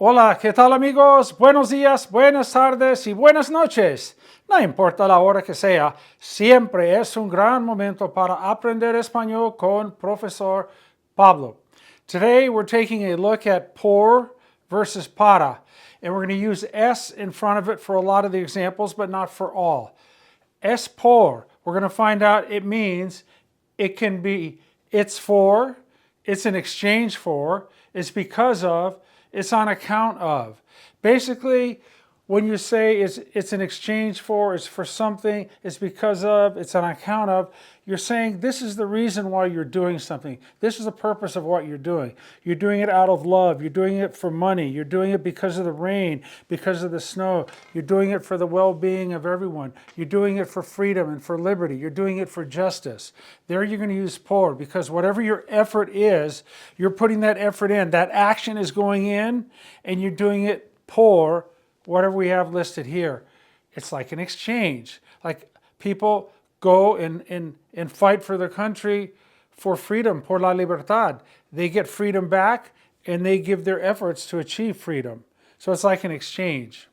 Hola, ¿qué tal amigos? Buenos días, buenas tardes y buenas noches. No importa la hora que sea, siempre es un gran momento para aprender español con Profesor Pablo. Today we're taking a look at por versus para, and we're going to use es in front of it for a lot of the examples, but not for all. Es por, we're going to find out it means it can be it's for, it's in exchange for, it's because of, it's on account of. Basically, when you say it's an exchange for, it's for something, it's because of, it's on account of, you're saying this is the reason why you're doing something. This is the purpose of what you're doing. You're doing it out of love. You're doing it for money. You're doing it because of the rain, because of the snow. You're doing it for the well-being of everyone. You're doing it for freedom and for liberty. You're doing it for justice. There you're going to use por, because whatever your effort is, you're putting that effort in. That action is going in, and you're doing it por whatever we have listed here. It's like an exchange. Like people go and fight for their country for freedom, por la libertad. They get freedom back and they give their efforts to achieve freedom. So it's like an exchange.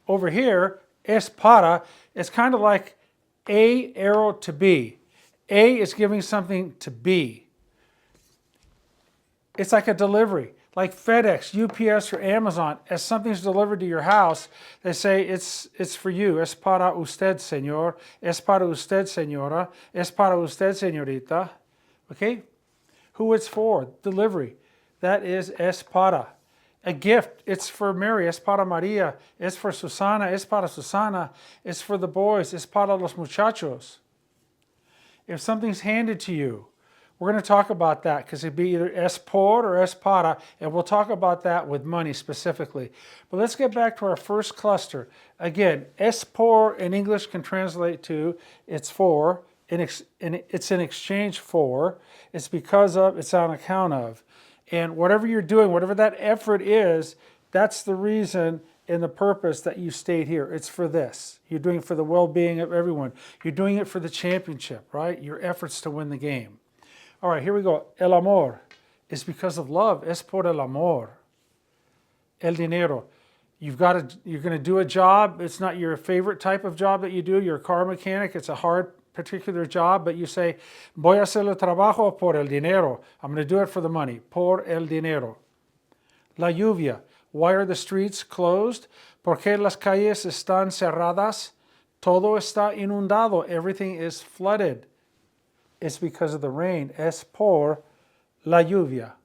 Over here, es para, it's kind of like a arrow to be. A is giving something to be. It's like a delivery. Like FedEx, UPS, or Amazon, as something's delivered to your house, they say it's for you. Es para usted, señor. Es para usted, señora. Es para usted, señorita. Okay? Who it's for? Delivery. That is es para. A gift, it's for Mary. Es para Maria. Es for Susana. Es para Susana. It's for the boys. Es para los muchachos. If something's handed to you, we're going to talk about that because it'd be either es por or es para, and we'll talk about that with money specifically. But let's get back to our first cluster. Again, es por in English can translate to it's for, and it's in exchange for, it's because of, it's on account of. And whatever you're doing, whatever that effort is, that's the reason and the purpose that you stayed here. It's for this. You're doing it for the well-being of everyone. You're doing it for the championship, right? Your efforts to win the game. All right, here we go. El amor is because of love. Es por el amor. El dinero. You're going to do a job. It's not your favorite type of job that you do. You're a car mechanic. It's a hard particular job, but you say, voy a hacer el trabajo por el dinero. I'm going to do it for the money. Por el dinero. La lluvia. Why are the streets closed? Porque las calles están cerradas. Todo está inundado. Everything is flooded. It's because of the rain. Es por la lluvia.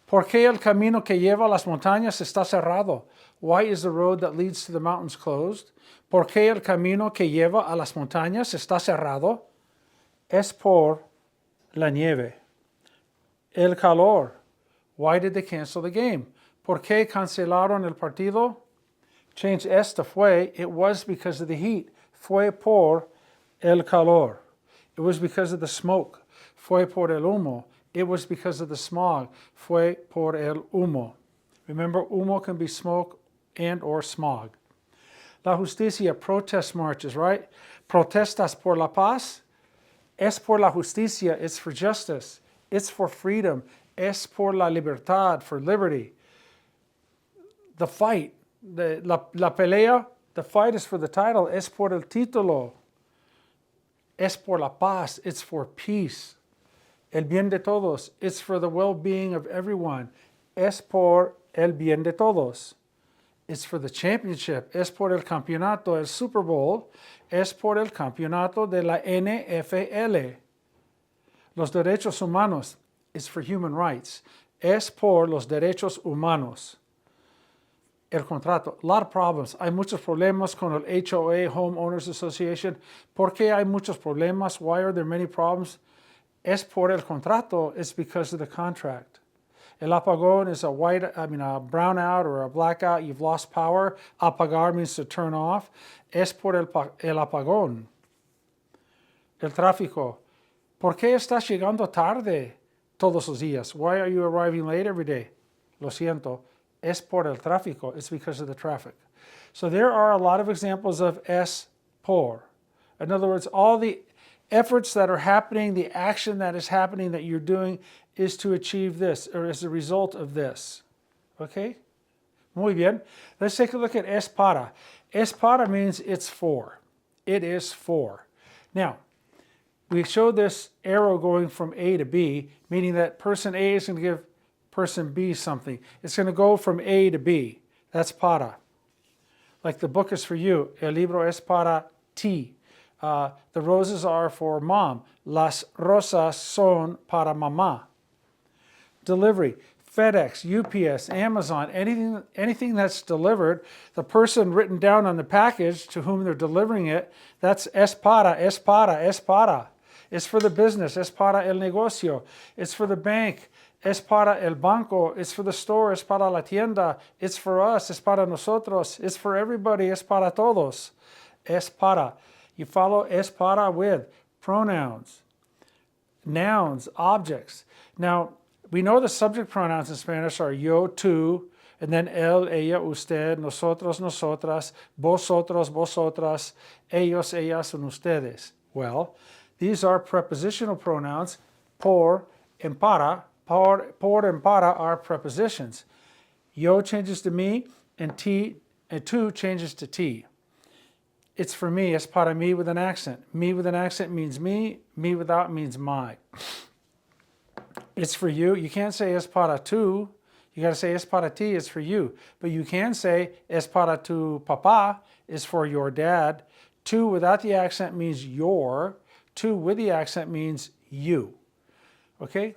¿Por qué el camino que lleva a las montañas está cerrado? Why is the road that leads to the mountains closed? ¿Por qué el camino que lleva a las montañas está cerrado? Es por la nieve. El calor. Why did they cancel the game? ¿Por qué cancelaron el partido? Change es to fue. It was because of the heat. Fue por el calor. It was because of the smoke. Fue por el humo. It was because of the smog. Fue por el humo. Remember, humo can be smoke and or smog. La justicia, protest marches, right? Protestas por la paz. Es por la justicia. It's for justice. It's for freedom. Es por la libertad, for liberty. The fight, la pelea, the fight is for the title. Es por el título. Es por la paz, it's for peace. El bien de todos, it's for the well-being of everyone. Es por el bien de todos. It's for the championship. Es por el campeonato, el Super Bowl. Es por el campeonato de la NFL. Los derechos humanos, it's for human rights. Es por los derechos humanos. El contrato, a lot of problems. Hay muchos problemas con el HOA, Homeowners Association. ¿Por qué hay muchos problemas? Why are there many problems? Es por el contrato. It's because of the contract. El apagón is a brownout or a blackout. You've lost power. Apagar means to turn off. Es por el apagón. El tráfico. ¿Por qué estás llegando tarde todos los días? Why are you arriving late every day? Lo siento. Es por el tráfico. It's because of the traffic. So there are a lot of examples of es por. In other words, all the efforts that are happening, the action that is happening that you're doing is to achieve this or as a result of this. Okay? Muy bien. Let's take a look at es para. Es para means it's for. It is for. Now, we showed this arrow going from A to B, meaning that person A is going to give person B something. It's going to go from A to B. That's para. Like the book is for you. El libro es para ti. The roses are for mom. Las rosas son para mamá. Delivery. FedEx, UPS, Amazon, anything that's delivered, the person written down on the package to whom they're delivering it, that's es para, es para, es para. It's for the business, es para el negocio. It's for the bank, es para el banco. It's for the store, es para la tienda. It's for us, es para nosotros. It's for everybody, es para todos. Es para. You follow es para with pronouns, nouns, objects. Now, we know the subject pronouns in Spanish are yo, tú, and then él, ella, usted, nosotros, nosotras, vosotros, vosotras, ellos, ellas, and ustedes. Well, these are prepositional pronouns. Por and para. Por and para are prepositions. Yo changes to me, and tú changes to ti. It's for me. Es para mí with an accent. Me with an accent means me. Me without means my. It's for you. You can't say es para tú. You got to say es para ti. It's for you. But you can say es para tu papá. Is for your dad. Tú without the accent means your. Tú with the accent means you. Okay?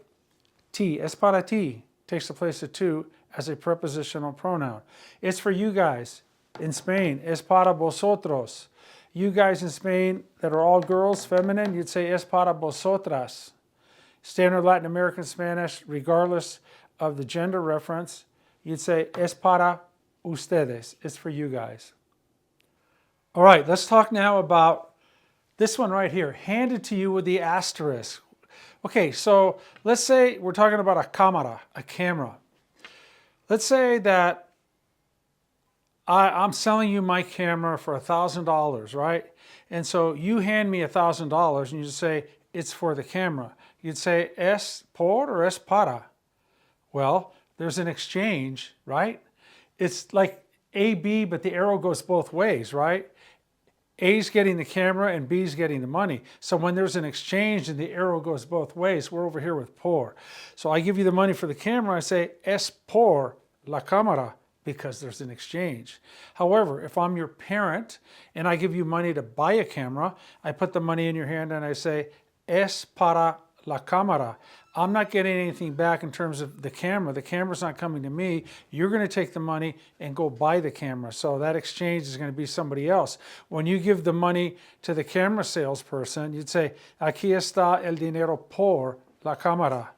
Ti. Es para ti takes the place of tú as a prepositional pronoun. It's for you guys. In Spain, es para vosotros. You guys in Spain that are all girls, feminine, you'd say es para vosotras. Standard Latin American Spanish, regardless of the gender reference, you'd say es para ustedes. It's for you guys. All right, let's talk now about this one right here, handed to you with the asterisk. Okay, so let's say we're talking about a cámara, a camera. Let's say that I'm selling you my camera for $1,000, right? And so you hand me $1,000 and you just say, it's for the camera. You'd say es por or es para? Well, there's an exchange, right? It's like A-B, but the arrow goes both ways, right? A's getting the camera and B's getting the money. So when there's an exchange and the arrow goes both ways, we're over here with por. So I give you the money for the camera, I say es por la cámara, because there's an exchange. However, if I'm your parent and I give you money to buy a camera, I put the money in your hand and I say es para la cámara. I'm not getting anything back in terms of the camera. The camera's not coming to me. You're going to take the money and go buy the camera. So that exchange is going to be somebody else. When you give the money to the camera salesperson, you'd say, aquí está el dinero por la cámara.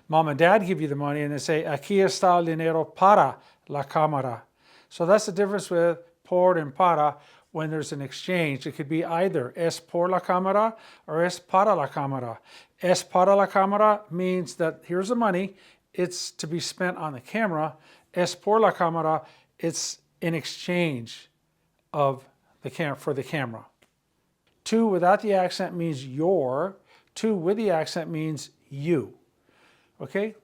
Mom and dad give you the money and they say, aquí está el dinero para la cámara. So that's the difference with por and para. When there's an exchange, it could be either es por la cámara or es para la cámara. Es para la cámara means that here's the money, it's to be spent on the camera. Es por la cámara, it's in exchange of the for the camera. Tú without the accent means your. Tú with the accent means you. Okay?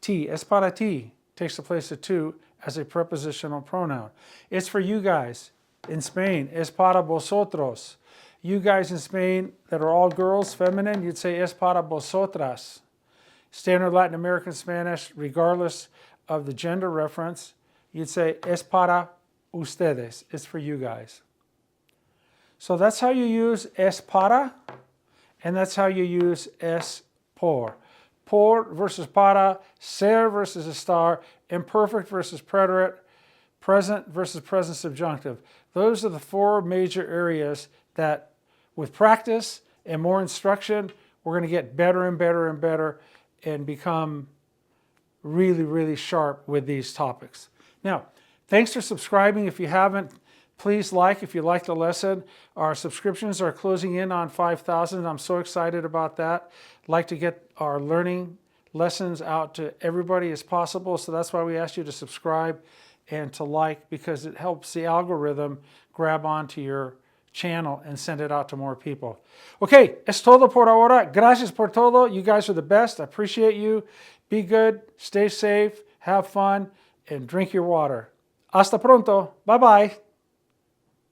Ti, es para ti, takes the place of tú as a prepositional pronoun. It's for you guys. In Spain, es para vosotros. You guys in Spain that are all girls, feminine, you'd say es para vosotras. Standard Latin American Spanish, regardless of the gender reference, you'd say es para ustedes. It's for you guys. So that's how you use es para, and that's how you use es por. Por versus para, ser versus estar, imperfect versus preterite, present versus present subjunctive. Those are the four major areas that with practice and more instruction, we're going to get better and better and better and become really, really sharp with these topics. Now, thanks for subscribing. If you haven't, please like if you liked the lesson. Our subscriptions are closing in on 5,000. I'm so excited about that. I'd like to get our learning lessons out to everybody as possible. So that's why we asked you to subscribe and to like, because it helps the algorithm grab onto your channel and send it out to more people. Okay, es todo por ahora. Gracias por todo. You guys are the best. I appreciate you. Be good, stay safe, have fun, and drink your water. Hasta pronto. Bye-bye.